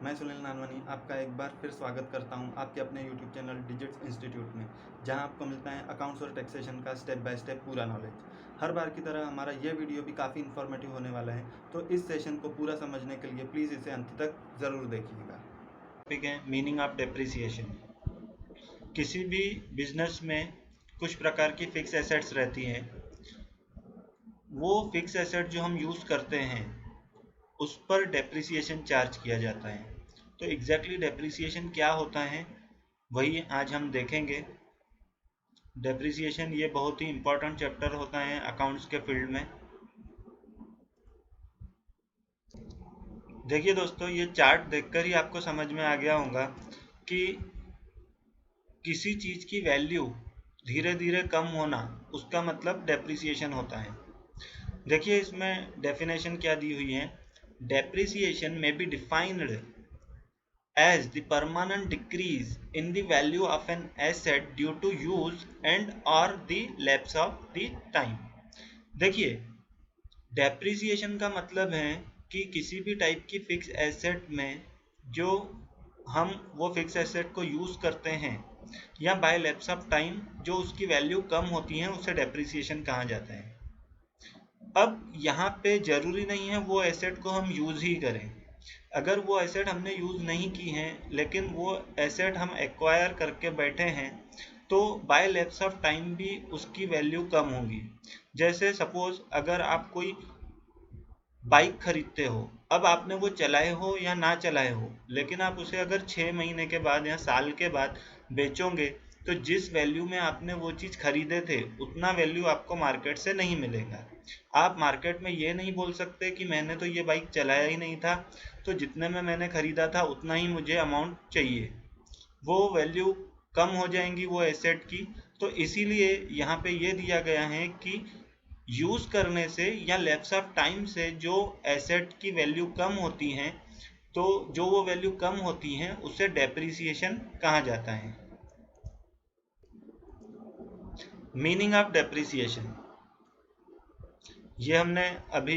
मैं सुनील नानवानी आपका एक बार फिर स्वागत करता हूं आपके अपने YouTube चैनल डिजिट्स इंस्टीट्यूट में, जहां आपको मिलता है अकाउंट्स और टैक्सेशन का स्टेप बाय स्टेप पूरा नॉलेज। हर बार की तरह हमारा ये वीडियो भी काफ़ी इन्फॉर्मेटिव होने वाला है, तो इस सेशन को पूरा समझने के लिए प्लीज़ इसे अंत तक ज़रूर देखिएगा। टॉपिक है मीनिंग ऑफ डेप्रिसिएशन। किसी भी बिजनेस में कुछ प्रकार की फिक्स एसेट्स रहती हैं। वो फिक्स एसेट जो हम यूज़ करते हैं उस पर डेप्रिसिएशन चार्ज किया जाता है। तो एग्जैक्टली डेप्रिसिएशन क्या होता है वही आज हम देखेंगे। डेप्रिसिएशन ये बहुत ही इम्पोर्टेंट चैप्टर होता है अकाउंट्स के फील्ड में। देखिए दोस्तों, ये चार्ट देखकर ही आपको समझ में आ गया होगा कि किसी चीज़ की वैल्यू धीरे धीरे कम होना उसका मतलब डेप्रिसिएशन होता है। देखिए इसमें डेफिनेशन क्या दी हुई है। डेप्रिसिएशन में be defined as the permanent decrease in the value of an asset due to use and और the lapse of the time. देखिए डेप्रिसिएशन का मतलब है कि किसी भी टाइप की फिक्स एसेट में जो हम वो फिक्स एसेट को यूज़ करते हैं या बाय लैप्स ऑफ टाइम जो उसकी वैल्यू कम होती है उसे डेप्रिसिएशन कहा जाता है। अब यहाँ पे ज़रूरी नहीं है वो एसेट को हम यूज़ ही करें। अगर वो एसेट हमने यूज़ नहीं की है लेकिन वो एसेट हम एक्वायर करके बैठे हैं तो बाय लैप्स ऑफ टाइम भी उसकी वैल्यू कम होगी। जैसे सपोज अगर आप कोई बाइक खरीदते हो, अब आपने वो चलाए हो या ना चलाए हो, लेकिन आप उसे अगर 6 महीने के बाद या साल के बाद बेचोगे तो जिस वैल्यू में आपने वो चीज़ खरीदे थे उतना वैल्यू आपको मार्केट से नहीं मिलेगा। आप मार्केट में ये नहीं बोल सकते कि मैंने तो ये बाइक चलाया ही नहीं था, तो जितने में मैंने खरीदा था उतना ही मुझे अमाउंट चाहिए। वो वैल्यू कम हो जाएंगी वो एसेट की। तो इसीलिए यहाँ पे ये दिया गया है कि यूज़ करने से या लैप्स ऑफ टाइम से जो एसेट की वैल्यू कम होती हैं, तो जो वो वैल्यू कम होती हैं उसे डेप्रिसिएशन कहा जाता है। मीनिंग ऑफ डेप्रिसिएशन ये हमने अभी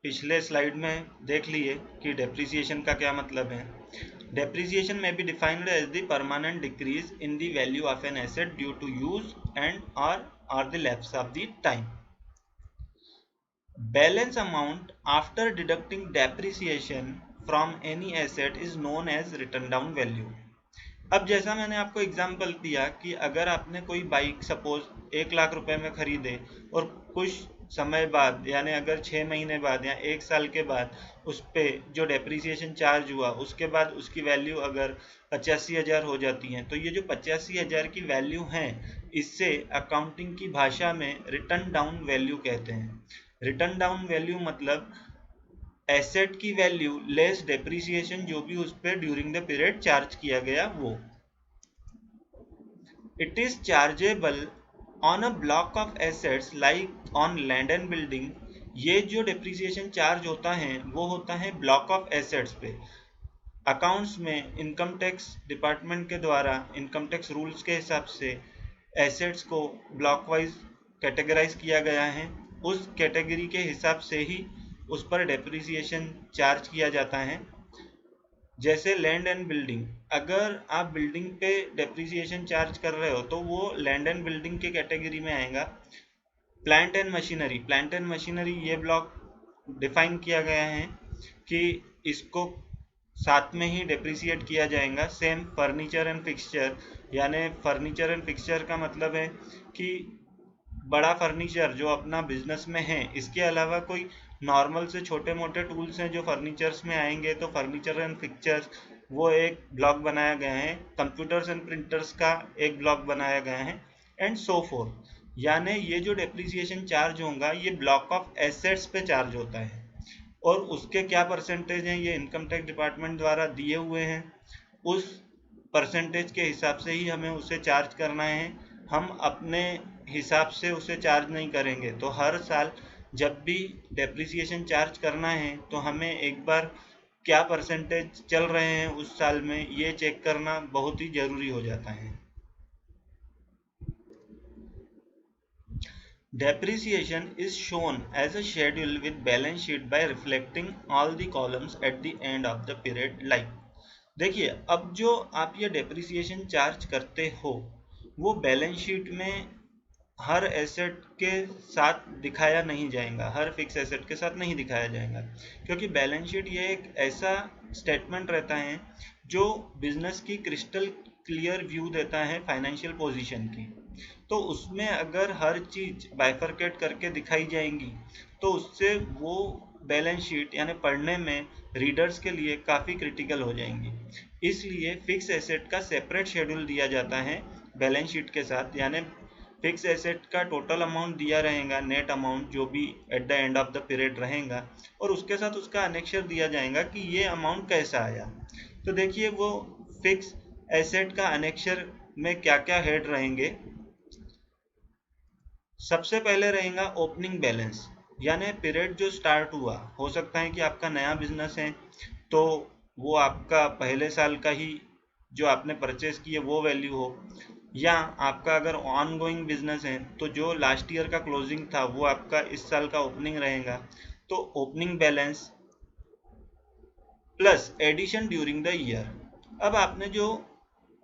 पिछले स्लाइड में देख लिए कि डेप्रिसिएशन का क्या मतलब है। डेप्रिसिएशन में be defined as the permanent decrease in the value of an asset due to use and और the lapse of the time. Balance amount after deducting depreciation from any asset is known as written down value। अब जैसा मैंने आपको example दिया कि अगर आपने कोई बाइक सपोज 1 लाख रुपए में खरीदे और कुछ समय बाद यानी अगर 6 महीने बाद या 1 साल के बाद उस पर जो डेप्रिसिएशन चार्ज हुआ उसके बाद उसकी वैल्यू अगर 85,000 हो जाती है, तो ये जो 85,000 की वैल्यू है इससे अकाउंटिंग की भाषा में रिटर्न डाउन वैल्यू कहते हैं। रिटर्न डाउन वैल्यू मतलब एसेट की वैल्यू लेस डेप्रिसिएशन जो भी उस पर ड्यूरिंग द पीरियड चार्ज किया गया वो। It is chargeable on a block of assets like on land and building. ये जो डेप्रिसिएशन चार्ज होता है वो होता है ब्लॉक ऑफ एसेट्स पे। अकाउंट्स में इनकम टैक्स डिपार्टमेंट के द्वारा इनकम टैक्स रूल्स के हिसाब से एसेट्स को ब्लॉक वाइज कैटेगराइज किया गया है। उस कैटेगरी के हिसाब से ही उस पर डेप्रिसिएशन चार्ज किया जाता है। जैसे लैंड एंड बिल्डिंग, अगर आप बिल्डिंग पे डेप्रिसिएशन चार्ज कर रहे हो तो वो लैंड एंड बिल्डिंग के कैटेगरी में आएगा। Plant and machinery, plant and machinery ये ब्लॉक डिफाइन किया गया है कि इसको साथ में ही डेप्रिसिएट किया जाएगा। सेम फर्नीचर एंड फिक्सचर, यानी फर्नीचर एंड फिक्सचर का मतलब है कि बड़ा फर्नीचर जो अपना बिजनेस में है, इसके अलावा कोई नॉर्मल से छोटे मोटे टूल्स हैं जो फर्नीचर्स में आएंगे, तो फर्नीचर एंड फिक्सचर्स वो एक ब्लॉक बनाया गया है। कंप्यूटर्स एंड प्रिंटर्स का एक ब्लॉक बनाया गया है एंड सो फोर्थ। यानी ये जो डेप्रिसिएशन चार्ज होगा ये ब्लॉक ऑफ एसेट्स पे चार्ज होता है और उसके क्या परसेंटेज हैं ये इनकम टैक्स डिपार्टमेंट द्वारा दिए हुए हैं। उस परसेंटेज के हिसाब से ही हमें उसे चार्ज करना है। हम अपने हिसाब से उसे चार्ज नहीं करेंगे। तो हर साल जब भी डेप्रिसिएशन चार्ज करना है तो हमें एक बार क्या परसेंटेज चल रहे हैं उस साल में ये चेक करना बहुत ही ज़रूरी हो जाता है। Depreciation is shown as a schedule with balance sheet by reflecting all the columns at the end of the period like। देखिए, अब जो आप ये डेप्रिसिएशन चार्ज करते हो वो बैलेंस शीट में हर एसेट के साथ दिखाया नहीं जाएगा, हर फिक्स एसेट के साथ नहीं दिखाया जाएगा, क्योंकि बैलेंस शीट ये एक ऐसा स्टेटमेंट रहता है जो बिजनेस की क्रिस्टल क्लियर व्यू देता है फाइनेंशियल पोजीशन की। तो उसमें अगर हर चीज बाइफरकेट करके दिखाई जाएंगी तो उससे वो बैलेंस शीट यानी पढ़ने में रीडर्स के लिए काफ़ी क्रिटिकल हो जाएंगी। इसलिए फिक्स एसेट का सेपरेट शेड्यूल दिया जाता है बैलेंस शीट के साथ, यानी फिक्स एसेट का टोटल अमाउंट दिया रहेगा, नेट अमाउंट जो भी eight the end of the period रहेगा, और उसके साथ उसका अनेक्शर दिया जाएगा कि ये अमाउंट कैसा आया। तो देखिए वो फिक्स एसेट का अनेक्शर में क्या क्या हेड रहेंगे। सबसे पहले रहेगा ओपनिंग बैलेंस, यानी पीरियड जो स्टार्ट हुआ, हो सकता है कि आपका नया बिजनेस है तो वो आपका पहले साल का ही जो आपने परचेस किए वो वैल्यू हो, या आपका अगर ऑन गोइंग बिजनेस है तो जो लास्ट ईयर का क्लोजिंग था वो आपका इस साल का ओपनिंग रहेगा। तो opening balance plus addition during the year. अब आपने जो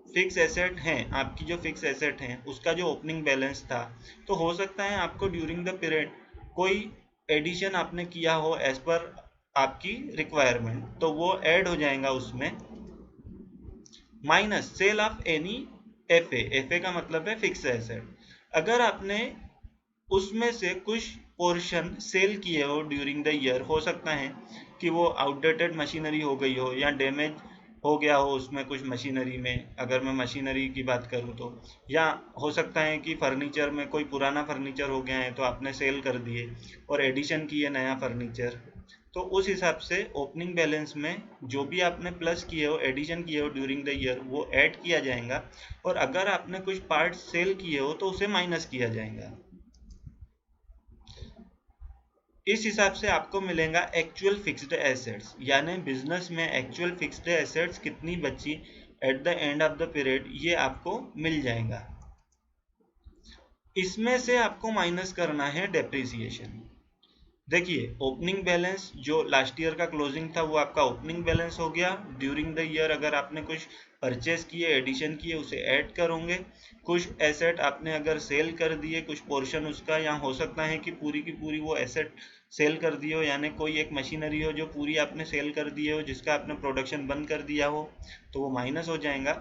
फिक्स एसेट हैं, आपकी जो फिक्स एसेट हैं उसका जो ओपनिंग बैलेंस था, तो हो सकता है आपको ड्यूरिंग द पीरियड कोई एडिशन आपने किया हो एज पर आपकी रिक्वायरमेंट, तो वो ऐड हो जाएगा उसमें। Minus cell of any FA, FA का मतलब है फिक्स एसेट। अगर आपने उसमें से कुछ पोर्शन सेल किए हो ड्यूरिंग द ईयर, हो सकता है कि वो आउटडेटेड मशीनरी हो गई हो या डैमेज हो गया हो उसमें कुछ मशीनरी में, अगर मैं मशीनरी की बात करूँ तो, या हो सकता है कि फर्नीचर में कोई पुराना फर्नीचर हो गया है तो आपने सेल कर दिए और एडिशन किए नया फर्नीचर। तो उस हिसाब से ओपनिंग बैलेंस में जो भी आपने प्लस किए हो, एडिशन किए हो ड्यूरिंग द ईयर, वो ऐड किया जाएगा, और अगर आपने कुछ पार्ट सेल किए हो तो उसे माइनस किया जाएगा। इस हिसाब से आपको मिलेगा एक्चुअल फिक्स्ड एसेट्स, यानी बिजनेस में एक्चुअल फिक्स्ड एसेट्स कितनी बची eight the end of the period, ये आपको मिल जाएगा। इसमें से आपको माइनस करना है डेप्रिसिएशन। देखिए, ओपनिंग बैलेंस जो लास्ट ईयर का क्लोजिंग था वो आपका ओपनिंग बैलेंस हो गया। ड्यूरिंग द ईयर अगर आपने कुछ परचेस किए, एडिशन किए, उसे ऐड करोगे। कुछ एसेट आपने अगर सेल कर दिए कुछ पोर्शन उसका, या हो सकता है कि पूरी की पूरी वो एसेट सेल कर दी हो, यानी कोई एक मशीनरी हो जो पूरी आपने सेल कर दी हो, जिसका आपने प्रोडक्शन बंद कर दिया हो, तो वो माइनस हो जाएगा।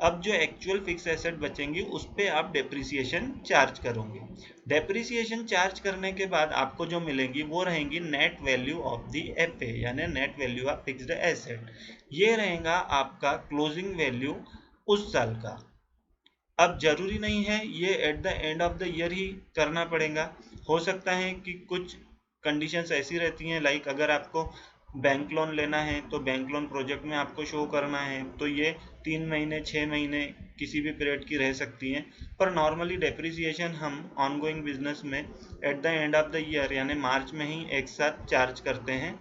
अब जो एक्चुअल फिक्स एसेट बचेंगी उस पर आप डेप्रिसिएशन चार्ज करोगे। डेप्रिसिएशन चार्ज करने के बाद आपको जो मिलेगी वो रहेंगी net value of the FA, यानी net value of fixed asset. ये रहेगा आपका क्लोजिंग वैल्यू उस साल का। अब जरूरी नहीं है ये at the end of the year ही करना पड़ेगा, हो सकता है कि कुछ कंडीशंस ऐसी रहती हैं, लाइक अगर आपको बैंक लोन लेना है तो बैंक लोन प्रोजेक्ट में आपको शो करना है, तो ये 3 महीने 6 महीने किसी भी पीरियड की रह सकती हैं। पर नॉर्मली डेप्रिसिएशन हम ऑनगोइंग बिजनेस में eight the end of the year यानी मार्च में ही एक साथ चार्ज करते हैं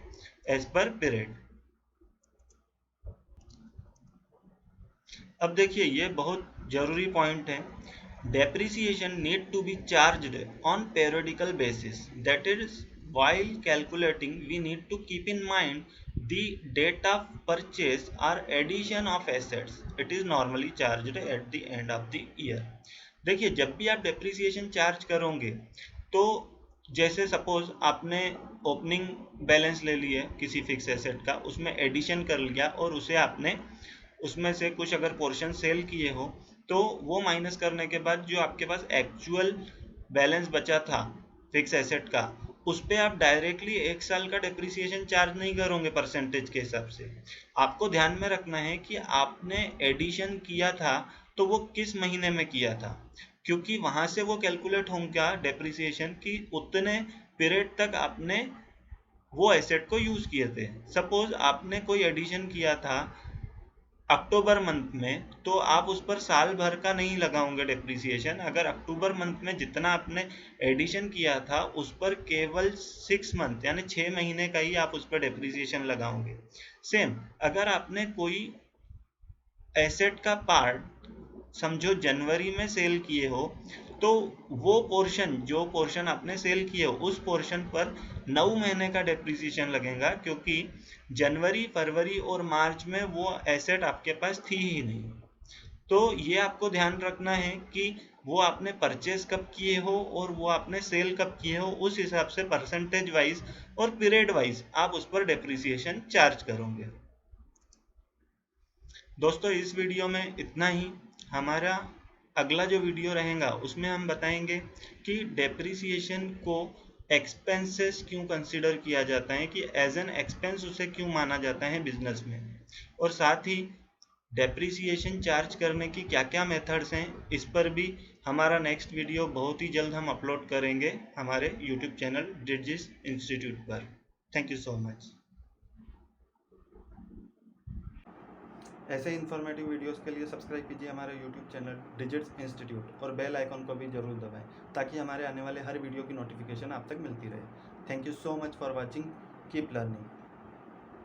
एज पर पीरियड। अब देखिए ये बहुत जरूरी पॉइंट है। Depreciation need to be charged on periodical basis. That is, while calculating, we need to keep in mind the date of purchase or addition of assets. It is normally charged at the end of the year. देखिए, जब भी आप depreciation charge करोगे तो जैसे suppose आपने opening balance ले लिया किसी फिक्स एसेट का, उसमें एडिशन कर लिया और उसे आपने उसमें से कुछ अगर पोर्शन सेल किए हो, तो वो माइनस करने के बाद जो आपके पास एक्चुअल बैलेंस बचा था फिक्स एसेट का, उस पे आप डायरेक्टली एक साल का डेप्रिसिएशन चार्ज नहीं करोगे परसेंटेज के हिसाब से। आपको ध्यान में रखना है कि आपने एडिशन किया था तो वो किस महीने में किया था, क्योंकि वहां से वो कैलकुलेट होगा डेप्रिसिएशन कि उतने पीरियड तक आपने वो एसेट को यूज किए थे। सपोज आपने कोई एडिशन किया था अक्टूबर मंथ में, तो आप उस पर साल भर का नहीं लगाओगे डेप्रिसिएशन। अगर अक्टूबर मंथ में जितना आपने एडिशन किया था उस पर केवल 6 मंथ यानी 6 महीने का ही आप उस पर डेप्रिसिएशन लगाओगे। सेम अगर आपने कोई एसेट का पार्ट समझो जनवरी में सेल किए हो तो वो पोर्शन, जो पोर्शन आपने सेल किए उस पोर्शन पर 9 महीने का डेप्रिसिएशन लगेगा, क्योंकि जनवरी, फरवरी और मार्च में वो एसेट आपके पास थी ही नहीं। तो ये आपको ध्यान रखना है कि वो आपने परचेज कब किए हो और वो आपने सेल कब किए हो, उस हिसाब से परसेंटेज वाइज और पीरियड वाइज आप उस पर डेप्रिसिएशन चार्ज करोगे। दोस्तों, इस वीडियो में इतना ही। हमारा अगला जो वीडियो रहेगा उसमें हम बताएंगे कि डेप्रिसिएशन को एक्सपेंसेस क्यों कंसीडर किया जाता है, कि एज एन एक्सपेंस उसे क्यों माना जाता है बिजनेस में, और साथ ही डेप्रिसिएशन चार्ज करने की क्या क्या मेथड्स हैं, इस पर भी हमारा नेक्स्ट वीडियो बहुत ही जल्द हम अपलोड करेंगे हमारे यूट्यूब चैनल डिजिट्स इंस्टीट्यूट पर। Thank you so much. ऐसे इन्फॉर्मेटिव वीडियोस के लिए सब्सक्राइब कीजिए हमारे यूट्यूब चैनल डिजिट्स इंस्टीट्यूट और बेल आइकॉन को भी जरूर दबाएं, ताकि हमारे आने वाले हर वीडियो की नोटिफिकेशन आप तक मिलती रहे। Thank you so much for watching. Keep learning.